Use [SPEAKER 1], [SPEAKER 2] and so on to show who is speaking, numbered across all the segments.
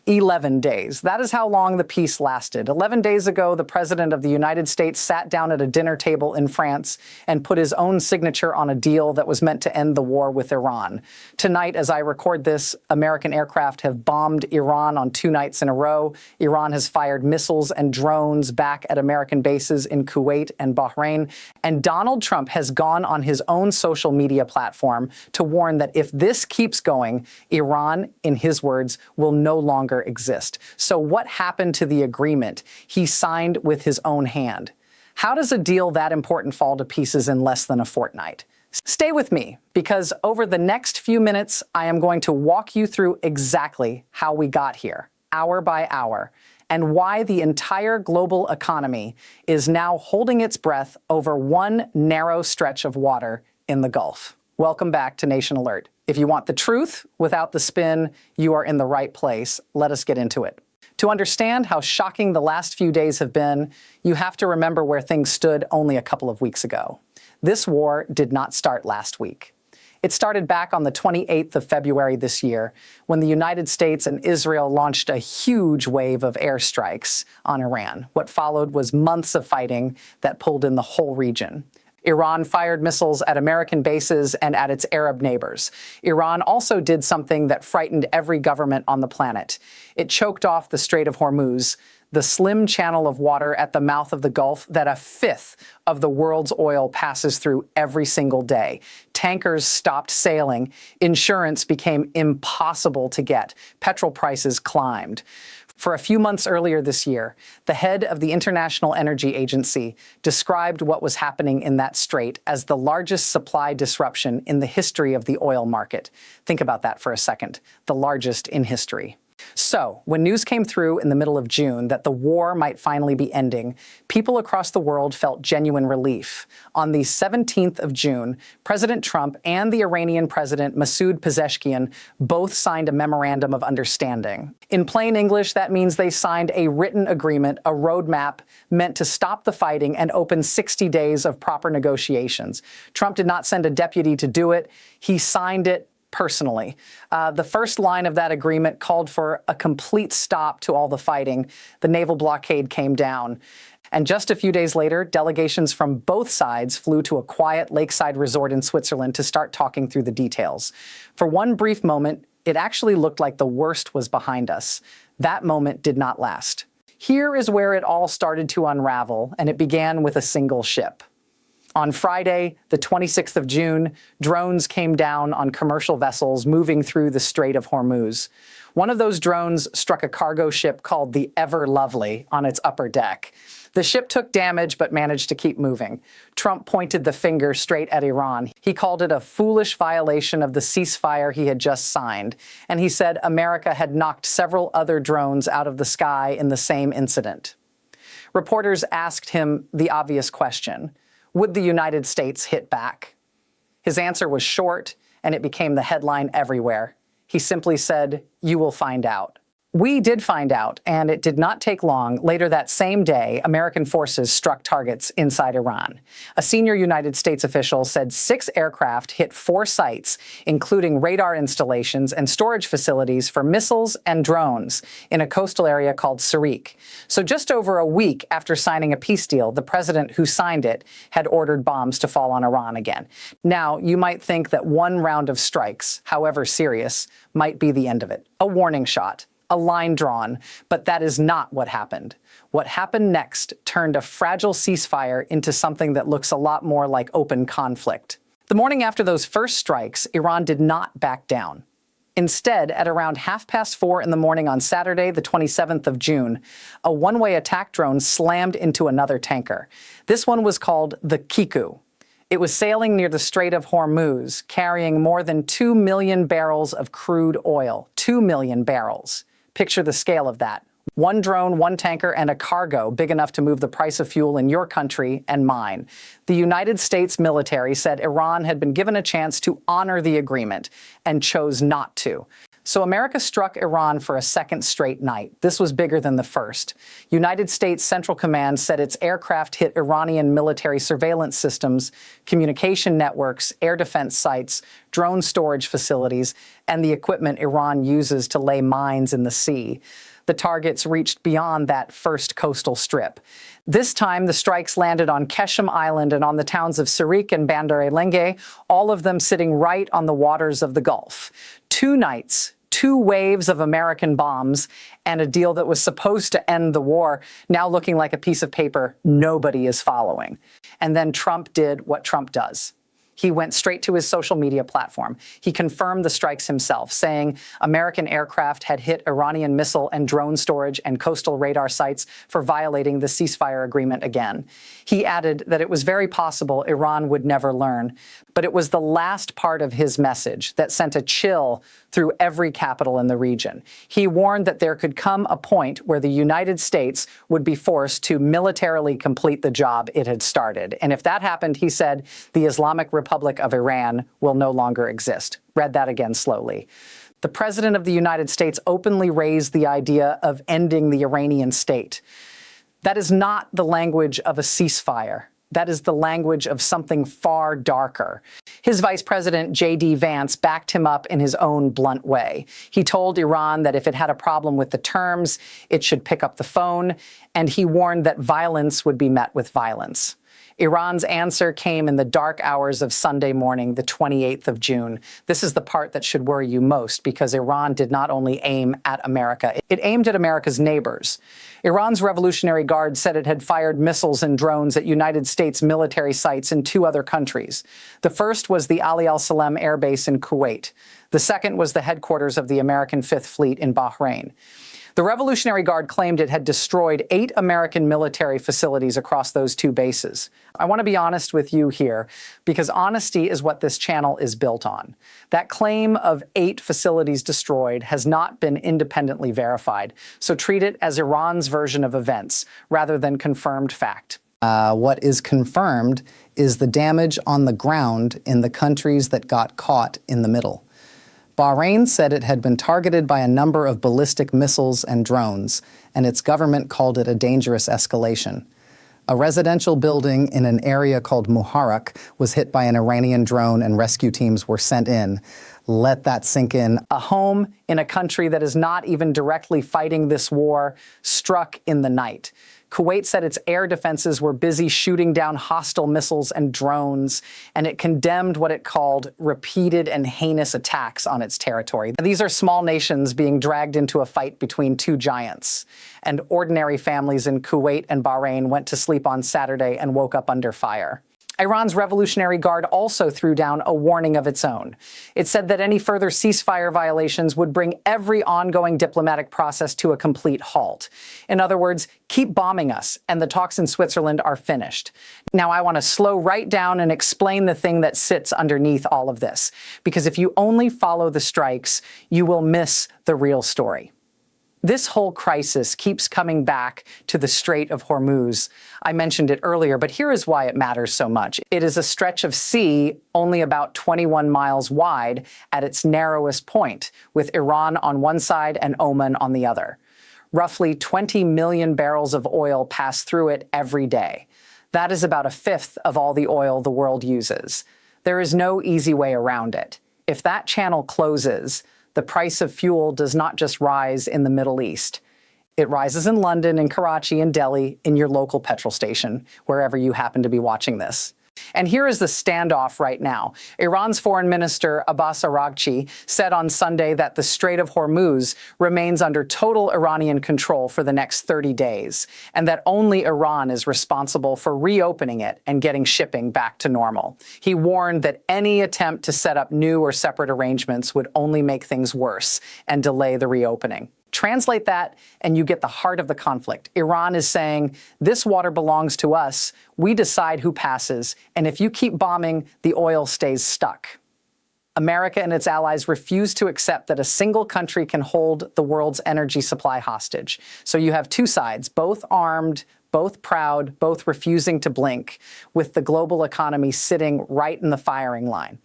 [SPEAKER 1] 11 days. That is how long the peace lasted. 11 days ago, the President of the United States sat down at a dinner table in France and put his own signature on a deal that was meant to end the war with Iran. Tonight, as I record this, American aircraft have bombed Iran on 2 nights in a row. Iran has fired missiles and drones back at American bases in Kuwait and Bahrain. And Donald Trump has gone on his own social media platform to warn that if this keeps going, Iran, in his words, will no longer exist. So what happened to the agreement he signed with his own hand? How does a deal that important fall to pieces in less than a fortnight? Stay with me, because over the next few minutes, I am going to walk you through exactly how we got here, hour by hour, and why the entire global economy is now holding its breath over one narrow stretch of water in the Gulf. Welcome back to Nation Alert. If you want the truth without the spin, you are in the right place. Let us get into it. To understand how shocking the last few days have been, you have to remember where things stood only a couple of weeks ago. This war did not start last week. It started back on the 28th of February this year, when the United States and Israel launched a huge wave of airstrikes on Iran. What followed was months of fighting that pulled in the whole region. Iran fired missiles at American bases and at its Arab neighbors. Iran also did something that frightened every government on the planet. It choked off the Strait of Hormuz, the slim channel of water at the mouth of the Gulf that a fifth of the world's oil passes through every single day. Tankers stopped sailing. Insurance became impossible to get. Petrol prices climbed. For a few months earlier this year, the head of the International Energy Agency described what was happening in that strait as the largest supply disruption in the history of the oil market. Think about that for a second. The largest in history. So, when news came through in the middle of June that the war might finally be ending, people across the world felt genuine relief. On the 17th of June, President Trump and the Iranian President Masoud Pezeshkian both signed a memorandum of understanding. In plain English, that means they signed a written agreement, a roadmap meant to stop the fighting and open 60 days of proper negotiations. Trump did not send a deputy to do it. He signed it personally. The first line of that agreement called for a complete stop to all the fighting. The naval blockade came down. And just a few days later, delegations from both sides flew to a quiet lakeside resort in Switzerland to start talking through the details. For one brief moment, it actually looked like the worst was behind us. That moment did not last. Here is where it all started to unravel, and it began with a single ship. On Friday, the 26th of June, drones came down on commercial vessels moving through the Strait of Hormuz. One of those drones struck a cargo ship called the Ever Lovely on its upper deck. The ship took damage but managed to keep moving. Trump pointed the finger straight at Iran. He called it a foolish violation of the ceasefire he had just signed. And he said America had knocked several other drones out of the sky in the same incident. Reporters asked him the obvious question: would the United States hit back? His answer was short, and it became the headline everywhere. He simply said, "You will find out." We did find out, and it did not take long. Later that same day, American forces struck targets inside Iran. A senior United States official said 6 aircraft hit 4 sites, including radar installations and storage facilities for missiles and drones in a coastal area called Sarik. So just over a week after signing a peace deal, the president who signed it had ordered bombs to fall on Iran again. Now, you might think that one round of strikes, however serious, might be the end of it. A warning shot. A line drawn, but that is not what happened. What happened next turned a fragile ceasefire into something that looks a lot more like open conflict. The morning after those first strikes, Iran did not back down. Instead, at around 4:30 in the morning on Saturday, the 27th of June, a one-way attack drone slammed into another tanker. This one was called the Kiku. It was sailing near the Strait of Hormuz, carrying more than 2 million barrels of crude oil. 2 million barrels. Picture the scale of that. One drone, one tanker, and a cargo big enough to move the price of fuel in your country and mine. The United States military said Iran had been given a chance to honor the agreement and chose not to. So America struck Iran for a second straight night. This was bigger than the first. United States Central Command said its aircraft hit Iranian military surveillance systems, communication networks, air defense sites, drone storage facilities, and the equipment Iran uses to lay mines in the sea. The targets reached beyond that first coastal strip. This time, the strikes landed on Keshem Island and on the towns of Sirik and Bandar Lenge, all of them sitting right on the waters of the Gulf. 2 nights, 2 waves of American bombs, and a deal that was supposed to end the war, now looking like a piece of paper nobody is following. And then Trump did what Trump does. He went straight to his social media platform. He confirmed the strikes himself, saying American aircraft had hit Iranian missile and drone storage and coastal radar sites for violating the ceasefire agreement again. He added that it was very possible Iran would never learn, but it was the last part of his message that sent a chill through every capital in the region. He warned that there could come a point where the United States would be forced to militarily complete the job it had started. And if that happened, he said, the Islamic Republic of Iran will no longer exist. Read that again slowly. The President of the United States openly raised the idea of ending the Iranian state. That is not the language of a ceasefire. That is the language of something far darker. His Vice President, J.D. Vance, backed him up in his own blunt way. He told Iran that if it had a problem with the terms, it should pick up the phone, and he warned that violence would be met with violence. Iran's answer came in the dark hours of Sunday morning, the 28th of June. This is the part that should worry you most, because Iran did not only aim at America, it aimed at America's neighbors. Iran's Revolutionary Guard said it had fired missiles and drones at United States military sites in 2 other countries. The first was the Ali al-Salem Air Base in Kuwait. The second was the headquarters of the American Fifth Fleet in Bahrain. The Revolutionary Guard claimed it had destroyed 8 American military facilities across those 2 bases. I want to be honest with you here, because honesty is what this channel is built on. That claim of 8 facilities destroyed has not been independently verified, so treat it as Iran's version of events, rather than confirmed fact. What is confirmed is the damage on the ground in the countries that got caught in the middle. Bahrain said it had been targeted by a number of ballistic missiles and drones, and its government called it a dangerous escalation. A residential building in an area called Muharraq was hit by an Iranian drone and rescue teams were sent in. Let that sink in. A home in a country that is not even directly fighting this war struck in the night. Kuwait said its air defenses were busy shooting down hostile missiles and drones, and it condemned what it called repeated and heinous attacks on its territory. These are small nations being dragged into a fight between 2 giants, and ordinary families in Kuwait and Bahrain went to sleep on Saturday and woke up under fire. Iran's Revolutionary Guard also threw down a warning of its own. It said that any further ceasefire violations would bring every ongoing diplomatic process to a complete halt. In other words, keep bombing us, and the talks in Switzerland are finished. Now, I want to slow right down and explain the thing that sits underneath all of this, because if you only follow the strikes, you will miss the real story. This whole crisis keeps coming back to the Strait of Hormuz. I mentioned it earlier, but here is why it matters so much. It is a stretch of sea only about 21 miles wide at its narrowest point, with Iran on one side and Oman on the other. Roughly 20 million barrels of oil pass through it every day. That is about 1/5 of all the oil the world uses. There is no easy way around it. If that channel closes, the price of fuel does not just rise in the Middle East. It rises in London, in Karachi, in Delhi, in your local petrol station, wherever you happen to be watching this. And here is the standoff right now. Iran's Foreign Minister Abbas Araghchi said on Sunday that the Strait of Hormuz remains under total Iranian control for the next 30 days, and that only Iran is responsible for reopening it and getting shipping back to normal. He warned that any attempt to set up new or separate arrangements would only make things worse and delay the reopening. Translate that, and you get the heart of the conflict. Iran is saying, this water belongs to us, we decide who passes, and if you keep bombing, the oil stays stuck. America and its allies refuse to accept that a single country can hold the world's energy supply hostage. So you have two sides, both armed, both proud, both refusing to blink, with the global economy sitting right in the firing line.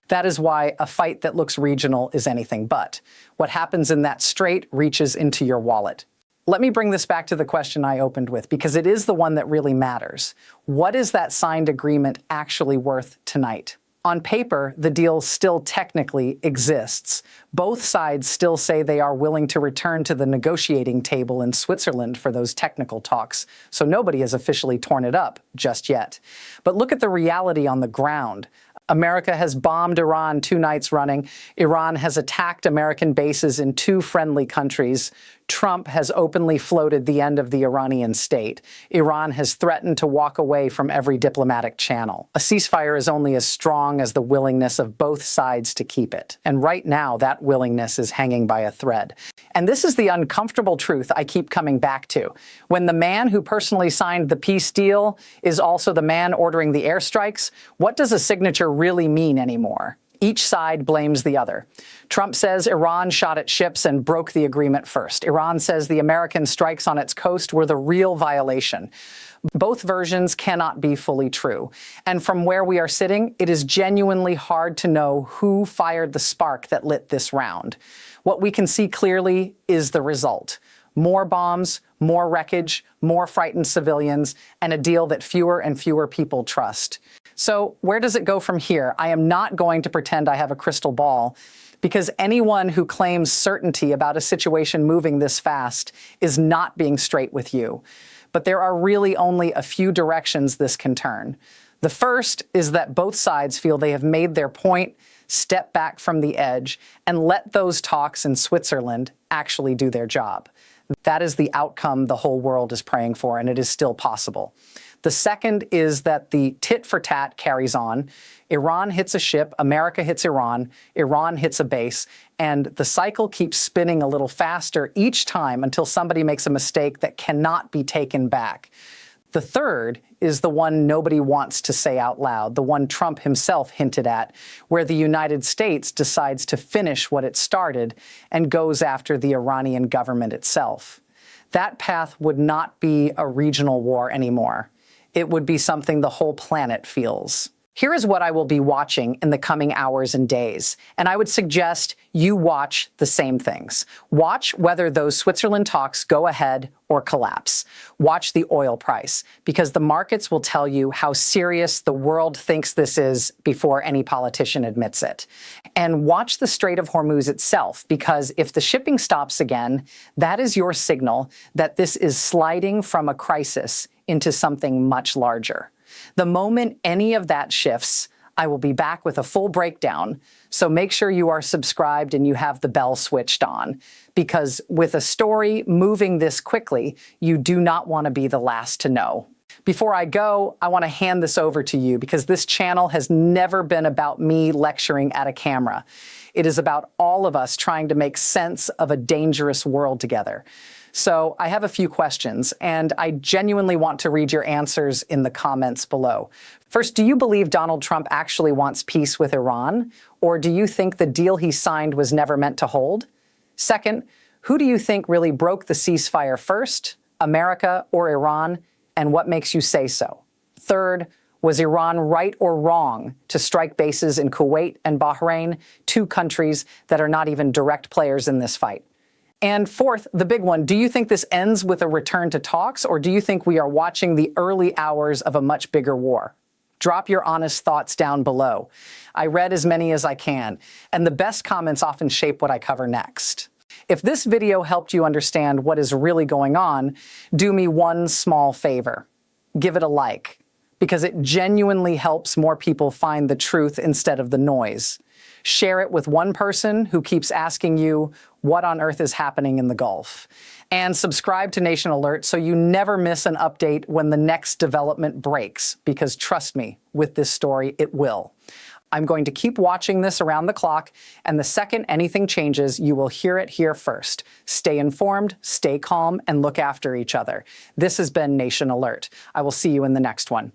[SPEAKER 1] That is why a fight that looks regional is anything but. What happens in that strait reaches into your wallet. Let me bring this back to the question I opened with, because it is the one that really matters. What is that signed agreement actually worth tonight? On paper, the deal still technically exists. Both sides still say they are willing to return to the negotiating table in Switzerland for those technical talks, so nobody has officially torn it up just yet. But look at the reality on the ground. America has bombed Iran 2 nights running. Iran has attacked American bases in 2 friendly countries. Trump has openly floated the end of the Iranian state. Iran has threatened to walk away from every diplomatic channel. A ceasefire is only as strong as the willingness of both sides to keep it. And right now, that willingness is hanging by a thread. And this is the uncomfortable truth I keep coming back to. When the man who personally signed the peace deal is also the man ordering the airstrikes, what does a signature really mean anymore? Each side blames the other. Trump says Iran shot at ships and broke the agreement first. Iran says the American strikes on its coast were the real violation. Both versions cannot be fully true. And from where we are sitting, it is genuinely hard to know who fired the spark that lit this round. What we can see clearly is the result. More bombs, more wreckage, more frightened civilians, and a deal that fewer and fewer people trust. So where does it go from here? I am not going to pretend I have a crystal ball, because anyone who claims certainty about a situation moving this fast is not being straight with you. But there are really only a few directions this can turn. The first is that both sides feel they have made their point, step back from the edge, and let those talks in Switzerland actually do their job. That is the outcome the whole world is praying for, and it is still possible. The second is that the tit for tat carries on. Iran hits a ship, America hits Iran, Iran hits a base, and the cycle keeps spinning a little faster each time until somebody makes a mistake that cannot be taken back. The third is the one nobody wants to say out loud, the one Trump himself hinted at, where the United States decides to finish what it started and goes after the Iranian government itself. That path would not be a regional war anymore. It would be something the whole planet feels. Here is what I will be watching in the coming hours and days, and I would suggest you watch the same things. Watch whether those Switzerland talks go ahead or collapse. Watch the oil price, because the markets will tell you how serious the world thinks this is before any politician admits it. And watch the Strait of Hormuz itself, because if the shipping stops again, that is your signal that this is sliding from a crisis into something much larger. The moment any of that shifts, I will be back with a full breakdown, so make sure you are subscribed and you have the bell switched on, because with a story moving this quickly, you do not want to be the last to know. Before I go, I want to hand this over to you, because this channel has never been about me lecturing at a camera. It is about all of us trying to make sense of a dangerous world together. So I have a few questions, and I genuinely want to read your answers in the comments below. First, do you believe Donald Trump actually wants peace with Iran? Or do you think the deal he signed was never meant to hold? Second, who do you think really broke the ceasefire first, America or Iran? And what makes you say so? Third, was Iran right or wrong to strike bases in Kuwait and Bahrain, 2 countries that are not even direct players in this fight? And fourth, the big one, do you think this ends with a return to talks, or do you think we are watching the early hours of a much bigger war? Drop your honest thoughts down below. I read as many as I can, and the best comments often shape what I cover next. If this video helped you understand what is really going on, do me one small favor. Give it a like, because it genuinely helps more people find the truth instead of the noise. Share it with one person who keeps asking you, what on earth is happening in the Gulf? And subscribe to Nation Alert so you never miss an update when the next development breaks, because trust me, with this story, it will. I'm going to keep watching this around the clock, and the second anything changes, you will hear it here first. Stay informed, stay calm, and look after each other. This has been Nation Alert. I will see you in the next one.